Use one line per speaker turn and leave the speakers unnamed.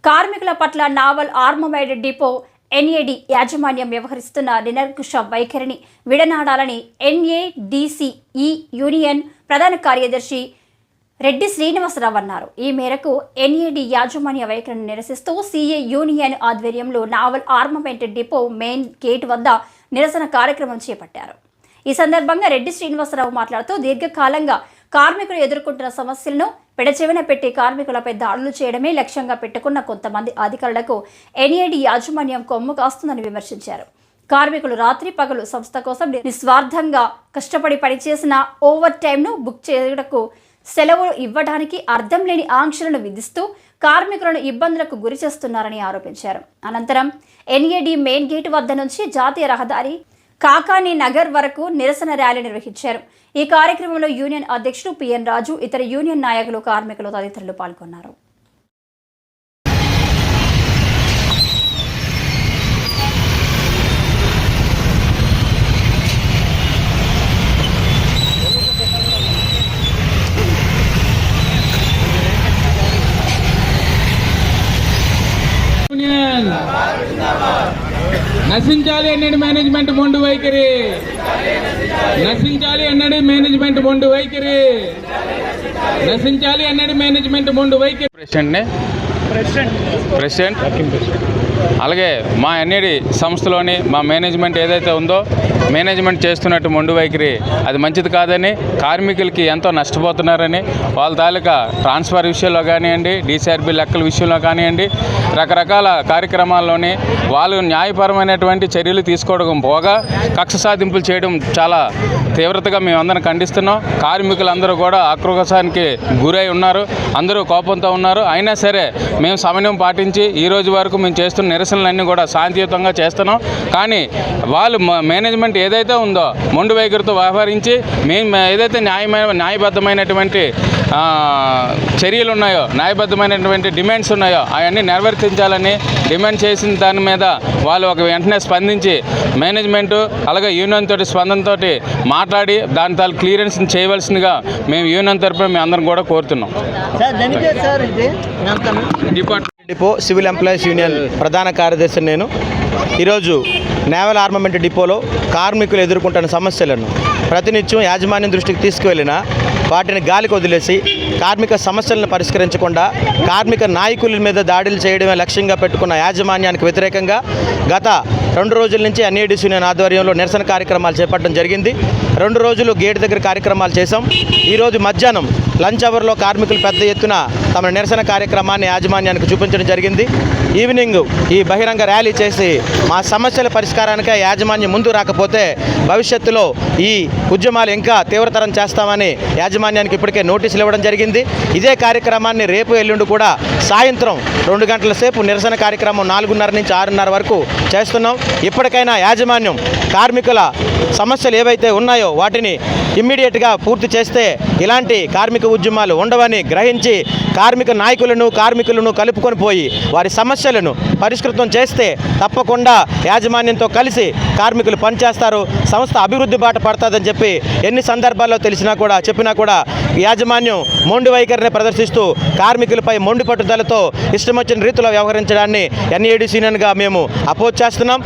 కార్మికుల పట్ల naval ఆర్మమైడ్ depot NAD యాజమాన్యం వ్యవహరిస్తున్న నిరంకుశ వైఖరిని విడనాడాలని ఎన్ఏడిసిఈ యూనియన్ ప్రధాన కార్యదర్శి రెడ్డి శ్రీనివాసరావు అన్నారు. ఈ మేరకు ఎన్ఏడి యాజమాన్య వైఖరిని నిరసిస్తూ సిఏ యూనియన్ ఆధ్వర్యంలో naval armament depot main gate వద్ద నిరసన కార్యక్రమం చేపట్టారు. ఈ సందర్భంగా రెడ్డి శ్రీనివాసరావు మాట్లాడుతూ దీర్ఘకాలంగా కార్మికులు ఎదుర్కొంటున్న సమస్యలను పెడచెవిన పెట్టి కార్మికులపై దాడులు చేయడమే లక్ష్యంగా పెట్టుకున్న కొంతమంది అధికారులకు ఎన్ఏడి యాజమాన్యం కొమ్ము కాస్తుందని విమర్శించారు. కార్మికులు రాత్రి పగలు సంస్థ కోసం నిస్వార్థంగా కష్టపడి పనిచేసిన ఓవర్ టైంను బుక్ చేయడానికి సెలవులు ఇవ్వడానికి అర్థం లేని ఆంక్షలను విధిస్తూ కార్మికులను ఇబ్బందులకు గురి చేస్తున్నారని ఆరోపించారు. అనంతరం ఎన్ఏడి మెయిన్ గేట్ వద్ద నుంచి జాతీయ రహదారి కాకాని నగర్ వరకు నిరసన ర్యాలీ నిర్వహించారు. ఈ కార్యక్రమంలో యూనియన్ అధ్యక్షుడు పిఎన్ రాజు, ఇతర యూనియన్ నాయకులు, కార్మికులు తదితరులు పాల్గొన్నారు.
నశించాలి అన్నది మేనేజ్మెంట్ మొండి వైఖరి, నశించాలి అన్నది మేనేజ్మెంట్ మొండి వైఖరి, నశించాలి అన్నది మేనేజ్మెంట్ మొండి వైఖరి. ప్రెసిడెంట్ అలాగే మా ఎన్ఏడి సంస్థలోని మా మేనేజ్మెంట్ ఏదైతే ఉందో మేనేజ్మెంట్ చేస్తున్నట్టు మొండి వైఖరి అది మంచిది కాదని, కార్మికులకి ఎంతో నష్టపోతున్నారని, వాళ్ళ తాలూకా ట్రాన్స్ఫర్ విషయంలో కానివ్వండి, డీసీఆర్బీ లెక్కల విషయంలో కానివ్వండి, రకరకాల కార్యక్రమాల్లోని వాళ్ళు న్యాయపరమైనటువంటి చర్యలు తీసుకోవడం పోగా కక్ష సాధింపులు చేయడం చాలా తీవ్రతగా మేమందరం ఖండిస్తున్నాం. కార్మికులందరూ కూడా ఆక్రోశానికి గురై ఉన్నారు, అందరూ కోపంతో ఉన్నారు. అయినా సరే మేము సమన్వయం పాటించి ఈ రోజు వరకు మేము చేస్తున్న నిరసనలన్నీ కూడా శాంతియుతంగా చేస్తున్నాం. కానీ వాళ్ళు మేనేజ్మెంట్ ఏదైతే ఉందో మొండి వైఖరితో వ్యవహరించి మేము ఏదైతే న్యాయబద్ధమైనటువంటి చర్యలు ఉన్నాయో, న్యాయబద్ధమైనటువంటి డిమాండ్స్ ఉన్నాయో అవన్నీ నెరవేర్తించాలని డిమాండ్ చేసిన దాని మీద వాళ్ళు ఒక వెంటనే స్పందించి మేనేజ్మెంటు అలాగే యూనియన్ తోటి స్పందనతో మాట్లాడి దాని తాను క్లియరెన్స్ చేయవలసిందిగా మేము యూనియన్ తరఫున మేము అందరం కూడా కోరుతున్నాం.
డిపో సివిల్ ఎంప్లాయీస్ యూనియన్ ప్రధాన కార్యదర్శి నేను. ఈరోజు నేవల్ ఆర్మమెంట్ డిపోలో కార్మికులు ఎదుర్కొంటున్న సమస్యలను ప్రతినిత్యం యాజమాన్యం దృష్టికి తీసుకువెళ్ళినా వాటిని గాలికి వదిలేసి కార్మిక సమస్యలను పరిష్కరించకుండా కార్మిక నాయకుల మీద దాడులు చేయడమే లక్ష్యంగా పెట్టుకున్న యాజమాన్యానికి వ్యతిరేకంగా గత 2 రోజుల నుంచి ఎన్ఏడిసి యూనియన్ ఆధ్వర్యంలో నిరసన కార్యక్రమాలు చేపట్టడం జరిగింది. 2 రోజులు గేట్ దగ్గర కార్యక్రమాలు చేశాం. ఈరోజు మధ్యాహ్నం లంచ్ అవర్లో కార్మికులు పెద్ద ఎత్తున తమ నిరసన కార్యక్రమాన్ని యాజమాన్యానికి చూపించడం జరిగింది. ఈవినింగ్ ఈ బహిరంగ ర్యాలీ చేసి మా సమస్యల పరిష్కారానికే యాజమాన్యం ముందు రాకపోతే భవిష్యత్తులో ఈ ఉద్యమాలు ఇంకా తీవ్రతరం చేస్తామని యాజమాన్యానికి ఇప్పటికే నోటీసులు ఇవ్వడం జరిగింది. ఇదే కార్యక్రమాన్ని రేపు ఎల్లుండి కూడా సాయంత్రం 2 గంటల సేపు నిరసన కార్యక్రమం 4:30 నుంచి 6:30 వరకు చేస్తున్నాం. ఇప్పటికైనా యాజమాన్యం కార్మికుల సమస్యలు ఏవైతే ఉన్నాయో వాటిని ఇమ్మీడియట్గా పూర్తి చేస్తే ఇలాంటి కార్మిక ఉద్యమాలు ఉండవని గ్రహించి కార్మిక నాయకులను కార్మికులను కలుపుకొని పోయి వారి సమస్యలను పరిష్కృతం చేస్తే తప్పకుండా యాజమాన్యంతో కలిసి కార్మికులు పనిచేస్తారు, సంస్థ అభివృద్ధి బాట పడుతుందని చెప్పి ఎన్ని సందర్భాల్లో చెప్పినా కూడా యాజమాన్యం మొండి వైఖరిని ప్రదర్శిస్తూ కార్మికులపై మొండి పట్టుదలతో ఇష్టమొచ్చిన రీతిలో వ్యవహరించడాన్ని ఎన్ఏడిసి యూనియన్గా మేము అపోజ్ చేస్తున్నాం.